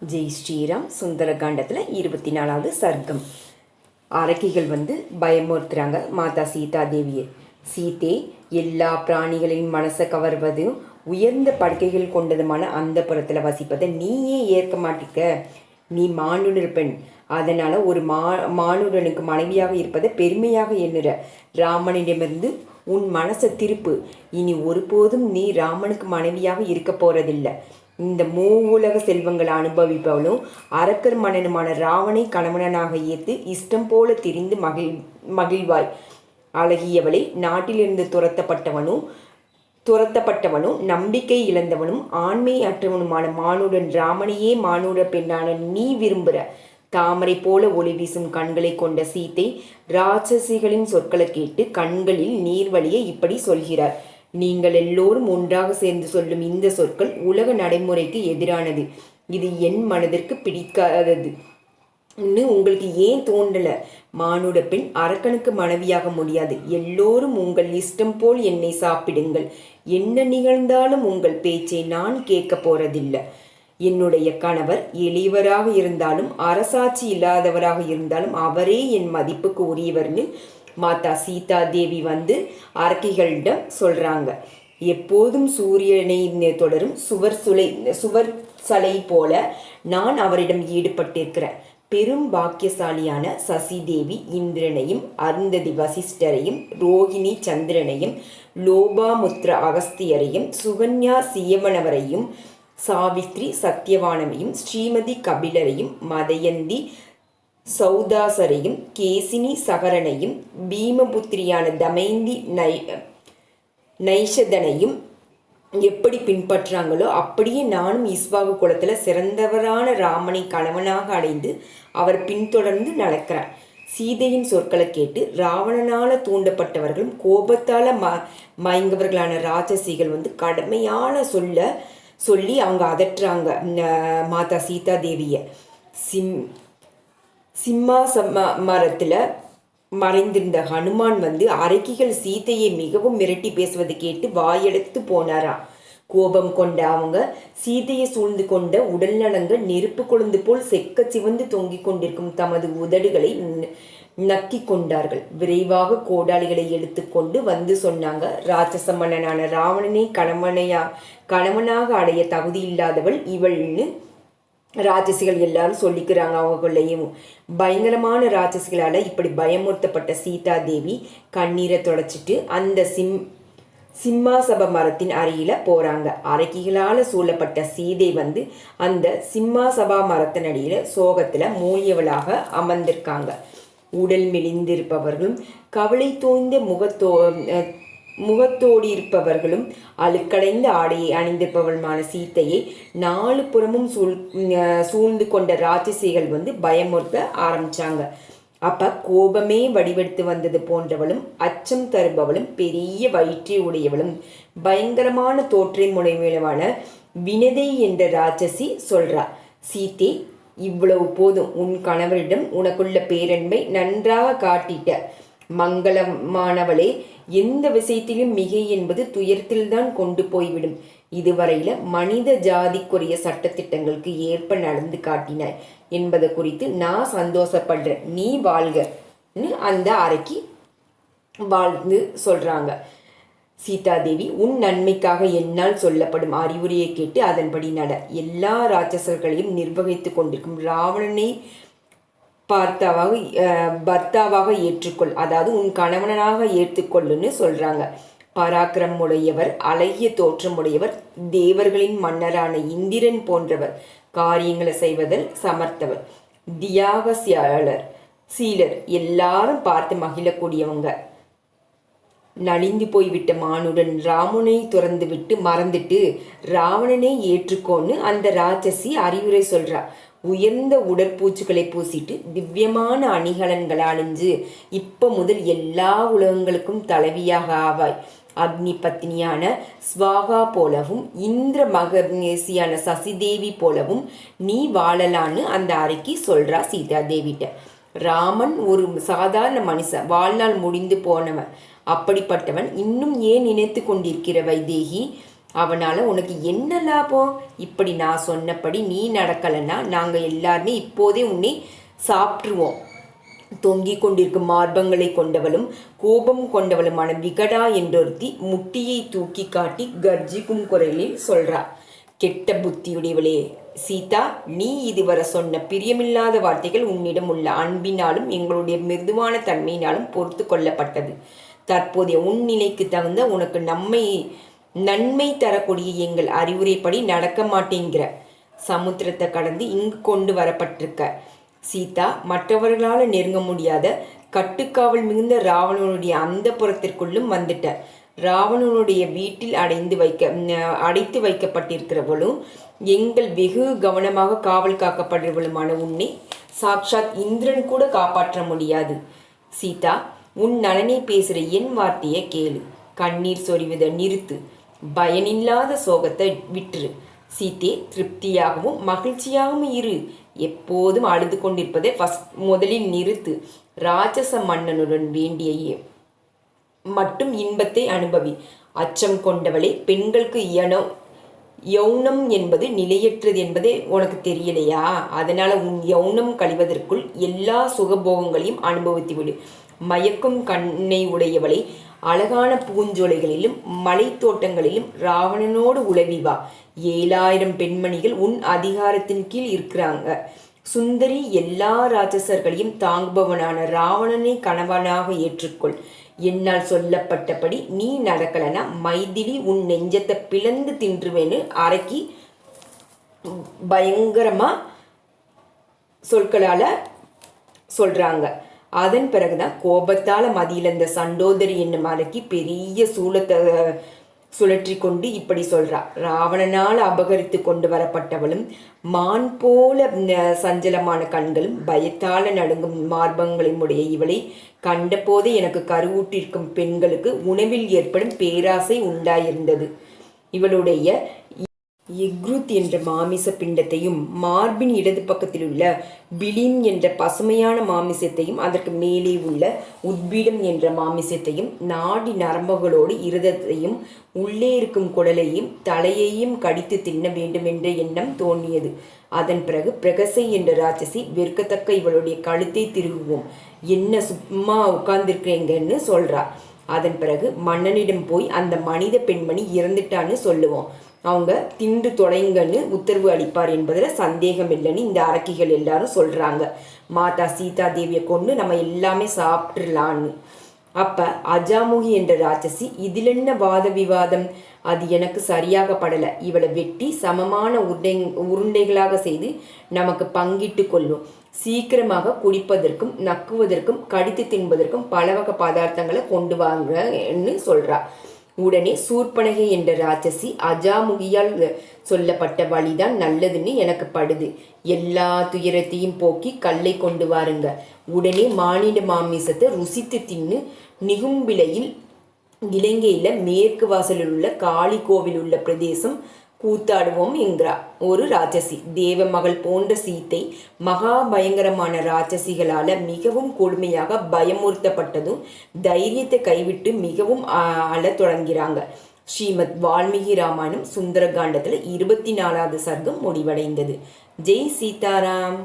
ஜெய் ஸ்ரீராம் சுந்தரகாண்டத்தில் 24வது சர்க்கம். அரக்கிகள் பயமுறுத்துறாங்க மாதா சீதா தேவியை. சீதே, எல்லா பிராணிகளின் மனசை கவர்வது உயர்ந்த படுக்கைகள் கொண்டதுமான அந்த புறத்தில் வசிப்பதை நீயே ஏற்க மாட்டிக்க. நீ மானுடர் பெண், அதனால் ஒரு மானுடனுக்கு மனைவியாக இருப்பதை பெருமையாக எண்ணுற. ராமனிடமிருந்து உன் மனசை திருப்பு. இனி ஒருபோதும் நீ ராமனுக்கு மனைவியாக இருக்க போறதில்லை. இந்த மூவுலக செல்வங்களை அனுபவிப்பவளும் அரக்கர் மன்னனுமான ராவனை கணவனாக ஏற்று இஷ்டம் போல திரிந்து மகிழ்வாய். அழகியவளை, நாட்டிலிருந்து துரத்தப்பட்டவனும் நம்பிக்கை இழந்தவனும் ஆண்மை அற்றவனுமான மானுடன் ராமனையே மானுட பெண்ணான நீ விரும்புகிற. தாமரை போல ஒளி வீசும் கண்களை கொண்ட சீத்தை ராட்சசிகளின் சொற்களை கேட்டு கண்களில் நீர் வழிய இப்படி சொல்கிறார். நீங்கள் எல்லோரும் ஒன்றாக சேர்ந்து சொல்லும் இந்த சொற்கள் உலக நடைமுறைக்கு எதிரானது. இது என் மனதிற்கு பிடிக்காதது. உங்களுக்கு ஏன் தோன்றல? மானுட பெண் அரக்கனுக்கு மனைவியாக முடியாது. எல்லோரும் உங்கள் இஷ்டம் போல் என்னை சாப்பிடுங்கள். என்ன நிகழ்ந்தாலும் உங்கள் பேச்சை நான் கேட்க போறதில்லை. என்னுடைய கணவர் எளியவராக இருந்தாலும் அரசாட்சி இல்லாதவராக இருந்தாலும் அவரே என் மதிப்புக்கு உரியவர்னு மாதா சீதா தேவி அரக்கிகளிடம் சொல்றாங்க. எப்போதும் சூரியனை தொடரும் சுவர் சலை போல நான் அவரிடம் ஈடுபட்டிருக்கிறேன். பெரும் பாக்கியசாலியான சசிதேவி இந்திரனையும் அருந்ததி வசிஷ்டரையும் ரோகிணி சந்திரனையும் லோபாமுத்ர அகஸ்தியரையும் சுகன்யா சியவனவரையும் சாவித்ரி சத்யவானவையும் ஸ்ரீமதி கபிலரையும் மதயந்தி சௌதாசரையும் கேசினி சகரனையும் பீமபுத்திரியான தமைந்தி நைஷதனையும் எப்படி பின்பற்றாங்களோ அப்படியே நானும் இஸ்வாகு குலத்தில் சிறந்தவரான ராமனை கணவனாக அடைந்து அவர் பின்தொடர்ந்து நடக்கிறேன். சீதையின் சொற்களை கேட்டு ராவணனால தூண்டப்பட்டவர்களும் கோபத்தால் மயங்கவர்களான ராட்சசிகள் கடுமையான சொல்லி அவங்க அதட்டுறாங்க மாதா சீதா தேவியை. மரத்தில் மறைந்திருந்த ஹனுமான் அரக்கிகள் சீதையை மிகவும் மிரட்டி பேசுவது கேட்டு வாயெடுத்து போனாராம். கோபம் கொண்ட அவங்க சீதையை சூழ்ந்து கொண்ட உடல் நலங்கள் நெருப்பு கொழுந்து போல் செக்க சிவந்து தொங்கிக் கொண்டிருக்கும் தமது உதடுகளை நக்கி கொண்டார்கள். விரைவாக கோடாளிகளை எடுத்துக்கொண்டு சொன்னாங்க. ராட்சச மன்னனான ராவணனை கணவனாக அடைய தகுதி இல்லாதவள் இவள்னு ராட்சசிகள் எல்லாரும் சொல்லிக்கிறாங்க. அவங்களையும் பயங்கரமான ராட்சசிகளால் இப்படி பயமுறுத்தப்பட்ட சீதா தேவி கண்ணீரை தொடச்சிட்டு அந்த சிம்மாசப மரத்தின் அருகில போறாங்க. அரக்கிகளால் சூழப்பட்ட சீதை அந்த சிம்மாசபா மரத்தின் அடியில சோகத்துல மூலியவளாக அமர்ந்திருக்காங்க. உடல் மெலிந்திருப்பவர்களும் கவலை தோய்ந்த முகத்தோடி இருப்பவர்களும் அழுக்கடைந்த ஆடையை அணிந்திருப்பவர்களுமான சீத்தையை 4 புறமும் சூழ்ந்து கொண்ட ராட்சசிகள் பயமுறுத்த ஆரம்பிச்சாங்க. அப்ப கோபமே வடிவெடுத்து வந்தது போன்றவளும் அச்சம் தருபவளும் பெரிய வயிற்றை உடையவளும் பயங்கரமான தோற்றை முனைவிலவான வினதை என்ற ராட்சசி சொல்றா. சீத்தை, இவ்வளவு போதும். உன் கணவரிடம் உனக்குள்ள பேரன்பை நன்றாக காட்டிட்ட. மங்களமானவளே, எந்த விஷயத்திலும் மிகை என்பது துயரத்தில்தான் கொண்டு போய்விடும். இதுவரையில மனித ஜாதிக்குரிய சட்டத்திட்டங்களுக்கு ஏற்ப நடந்து காட்டினாய் என்பதை குறித்து நான் சந்தோஷப்படுறேன். நீ வாழ்கன்னு அந்த அறைக்கு வாழ்ந்து சொல்றாங்க. சீதாதேவி, உன் நன்மைக்காக என்னால் சொல்லப்படும் அறிவுரையை கேட்டு அதன்படி நட. எல்லா ராட்சசர்களையும் நிர்வகித்து கொண்டிருக்கும் ராவணனை பர்த்தாவாக ஏற்றுக்கொள், அதாவது உன் கணவனாக ஏற்றுக்கொள்ளுன்னு சொல்றாங்க. பராக்கிரமுடையவர், அழகிய தோற்றமுடையவர், தேவர்களின் மன்னரான இந்திரன் போன்றவர், காரியங்களை செய்வதில் சமர்த்தவர், தியாகசியாளர், சீலர், எல்லாரும் பார்த்து மகிழக்கூடியவங்க. நலிந்து போய்விட்ட மானுடன் ராமனை துறந்து விட்டு மறந்துட்டு ராவணனை ஏற்றுக்கோன்னு அந்த ராட்சசி அறிவுரை சொல்றா. உயர்ந்த உடற்பூச்சுக்களை பூசிட்டு திவ்யமான அணிகலன்களை அணிஞ்சு இப்ப முதல் எல்லா உலகங்களுக்கும் தலைவியாக ஆவாய். அக்னி பத்னியான ஸ்வாகா போலவும் இந்திர மகேசியான சசிதேவி போலவும் நீ வாழலான்னு அந்த அறைக்கு சொல்றா சீதா தேவிட்ட. ராமன் ஒரு சாதாரண மனுஷன், வாழ்நாள் முடிந்து போனவன். அப்படிப்பட்டவன் இன்னும் ஏன் நினைத்து கொண்டிருக்கிற வைதேகி? அவனால் உனக்கு என்ன லாபம்? இப்படி நான் சொன்னபடி நீ நடக்கலைன்னா நாங்கள் எல்லாருமே இப்போதே உன்னை சாப்பிட்ருவோம். தொங்கிக் கொண்டிருக்கும் மார்பங்களை கொண்டவளும் கோபம் கொண்டவளுமான விகடா என்றொருத்தி முட்டியை தூக்கி காட்டி கர்ஜிக்கும் குரலில் சொல்றா, கெட்ட புத்தியுடையவளே சீதா, நீ இதுவரை சொன்ன பிரியமில்லாத வார்த்தைகள் உன்னிடம் உள்ள அன்பினாலும் எங்களுடைய மிருதுவான தன்மையினாலும் பொறுத்து கொள்ளப்பட்டது. தற்போதைய உன் நிலைக்கு தகுந்த உனக்கு நன்மை தரக்கூடிய எங்கள் அறிவுரைப்படி நடக்க மாட்டேங்கிற. சமுத்திரத்தை கடந்து இங்கு கொண்டு வரப்பட்டிருக்க சீதா, மற்றவர்களால் நெருங்க முடியாத கட்டுக்காவல் மிகுந்த ராவணனுடைய அந்த புறத்திற்குள்ளும் வந்துட்ட. ராவணனுடைய வீட்டில் அடைத்து வைக்கப்பட்டிருக்கிறவளும் எங்கள் வெகு கவனமாக காவல் காக்கப்படுறவளுமான உன்னை சாக்ஷாத் இந்திரன் கூட காப்பாற்ற முடியாது. சீதா, உன் நலனை பேசுகிற என் வார்த்தையை கேளு. கண்ணீர் சொறிவதை நிறுத்து. பயனில்லாத சோகத்தை விட்டுரு. சீதே, திருப்தியாகவும் மகிழ்ச்சியாகவும் இரு. எப்போதும் அழுது கொண்டிருப்பதை முதலில் நிறுத்து. ராட்சச மன்னனுடன் வேண்டிய மட்டும் இன்பத்தை அனுபவி. அச்சம் கொண்டவளே, பெண்களுக்கு யௌனம் என்பது நிலையற்றது என்பதே உனக்கு தெரியலையா? அதனால உன் யௌனம் கழிவதற்குள் எல்லா சுகபோகங்களையும் அனுபவித்து விடு. மயக்கும் கண்ணை உடையவளை, அழகான பூஞ்சோலைகளிலும் மலை தோட்டங்களிலும் ராவணனோடு உலவி வா. 7000 பெண்மணிகள் உன் அதிகாரத்தின் கீழ் இருக்கிறாங்க. சுந்தரி, எல்லா ராட்சசர்களையும் தாங்குபவனான ராவணனை கணவனாக ஏற்றுக்கொள். என்னால் சொல்லப்பட்டபடி நீ நடக்கலனா மைதிலி உன் நெஞ்சத்தை பிளந்து தின்றுவேன்னு அரக்கி பயங்கரமா சொற்களால சொல்றாங்க. அதன் பிறகுதான் கோபத்தால் மதியிழந்த சண்டோதரி என்னும் அரக்கி பெரிய சூலத்தை சுழற்றி கொண்டு இப்படி சொல்றா, ராவணனால் அபகரித்து கொண்டு வரப்பட்டவளும் மான் போல சஞ்சலமான கண்களும் பயத்தால நடுங்கும் மார்பங்களையும் உடைய இவளை கண்டபோதே எனக்கு கருவூற்றிருக்கும் பெண்களுக்கு உணவில் ஏற்படும் பேராசை உண்டாயிருந்தது. இவளுடைய எக்ருத் என்ற மாமிச பிண்டத்தையும் மார்பின் இடது பக்கத்தில் உள்ள பிலிம் என்ற பசுமையான மாமிசத்தையும் அதற்கு மேலே உள்ள உத்பீடம் என்ற மாமிசத்தையும் நாடி நரம்புகளோடு இருதத்தையும் உள்ளே இருக்கும் குடலையும் தலையையும் கடித்து தின்ன வேண்டும் என்ற எண்ணம் தோன்றியது. அதன் பிறகு பிரகசை என்ற ராட்சசி வெறுக்கத்தக்க இவளுடைய கழுத்தை திருகுவோம். என்ன சும்மா உட்கார்ந்துருக்கேங்கன்னு சொல்றா. அதன் பிறகு மன்னனிடம் போய் அந்த மனித பெண்மணி இறந்துட்டான்னு சொல்லுவோம். அவங்க திண்டு தொலைங்கன்னு உத்தரவு அளிப்பார் என்பதில் சந்தேகம் இல்லைன்னு இந்த அரக்கிகள் எல்லாரும் சொல்கிறாங்க. மாதா சீதா தேவியை கொண்டு நம்ம எல்லாமே சாப்பிட்றலான்னு. அப்போ அஜாமுகி என்ற ராட்சசி, இதில் என்ன வாத விவாதம்? அது எனக்கு சரியாக படலை. இவளை வெட்டி சமமான உருண்டைகளாக செய்து நமக்கு பங்கிட்டு கொள்ளும். சீக்கிரமாக குடிப்பதற்கும் நக்குவதற்கும் கடித்து தின்பதற்கும் பல வகை பதார்த்தங்களை கொண்டு வாங்கன்னு சொல்கிறா. உடனே சூர்பனகை என்ற ராட்சசி, அஜாமுகியால் சொல்லப்பட்ட வழிதான் நல்லதுன்னு எனக்கு படுது. எல்லா துயரத்தையும் போக்கி கல்லை கொண்டு வாருங்க. உடனே மானிட மாமிசத்தை ருசித்து தின்னு நிகும்பிலையில் இலங்கையில் மேற்கு வாசலில் உள்ள காளி கோவில் உள்ள பிரதேசம் கூத்தாடுவோம் என்கிறார் ஒரு ராட்சசி. தேவ மகள் போன்ற சீத்தை மகா பயங்கரமான ராட்சசிகளால் மிகவும் கொடுமையாக பயமுறுத்தப்பட்டதும் தைரியத்தை கைவிட்டு மிகவும் அழ தொடங்கிறாங்க. ஸ்ரீமத் வால்மீகி ராமாயணம் சுந்தரகாண்டத்தில் 24வது சர்க்கம் முடிவடைந்தது. ஜெய் சீதாராம்.